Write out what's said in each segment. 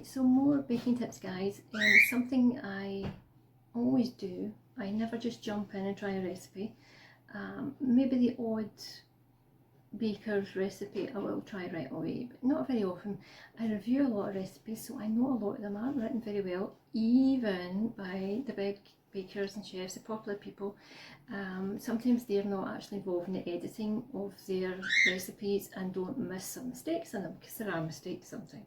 Right, so more baking tips, guys. Something I always do, I never just jump in and try a recipe. Maybe the odd baker's recipe I will try right away, but not very often. I review a lot of recipes, so I know a lot of them aren't written very well, even by the big bakers and chefs, the popular people. Sometimes they're not actually involved in the editing of their recipes and don't miss some mistakes in them, because there are mistakes sometimes.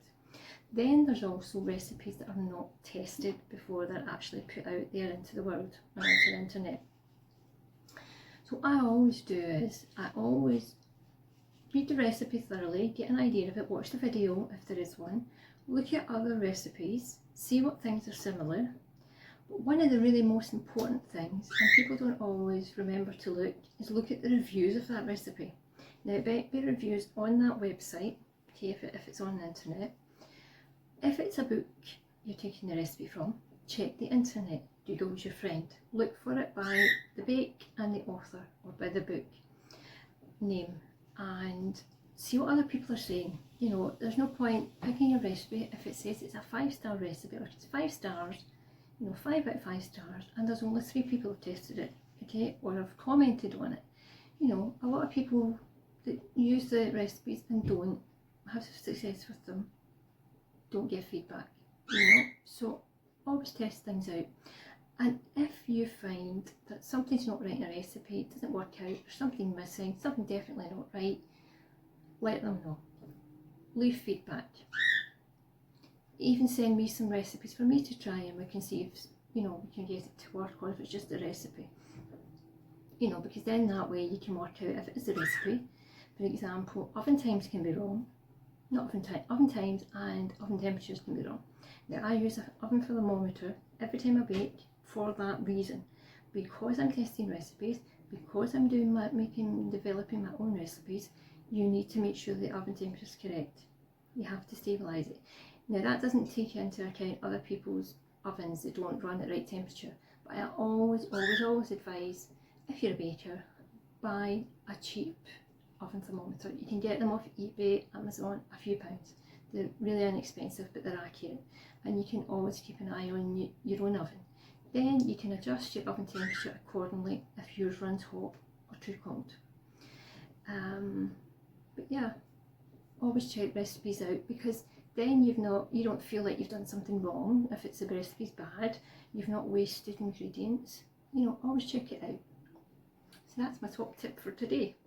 Then there's also recipes that are not tested before they're actually put out there into the world and onto the internet. So what I always do is I always read the recipe thoroughly, get an idea of it, watch the video if there is one, look at other recipes, see what things are similar. But one of the really most important things, and people don't always remember to look, is look at the reviews of that recipe. Now it might be reviews on that website, okay, if it's on the internet. If it's a book you're taking the recipe from, check the internet. Google's your friend. Look for it by the bake and the author, or by the book name, and see what other people are saying. You know, there's no point picking a recipe if it says it's a 5-star recipe, or it's 5 stars, you know, 5 out of 5 stars, and there's only 3 people who've tested it, okay, or have commented on it. You know, a lot of people that use the recipes and don't have success with them don't give feedback, you know, so always test things out. And if you find that something's not right in a recipe, it doesn't work out, there's something missing, something definitely not right, let them know. Leave feedback. Even send me some recipes for me to try, and we can see if, you know, we can get it to work, or if it's just a recipe. You know, because then that way you can work out if it is a recipe. For example, oven times can be wrong. Not oven times and oven temperatures can be wrong. Now I use an oven thermometer every time I bake for that reason, because I'm testing recipes, because I'm developing my own recipes. You need to make sure the oven temperature is correct. You have to stabilise it. Now that doesn't take into account other people's ovens that don't run at right temperature, but I always advise, if you're a baker, buy a cheap oven thermometer. You can get them off eBay, Amazon, a few pounds. They're really inexpensive, but they're accurate, and you can always keep an eye on your own oven. Then you can adjust your oven temperature accordingly if yours runs hot or too cold. But yeah, always check recipes out, because then you don't feel like you've done something wrong. If the recipe's bad, you've not wasted ingredients. You know, always check it out. So that's my top tip for today.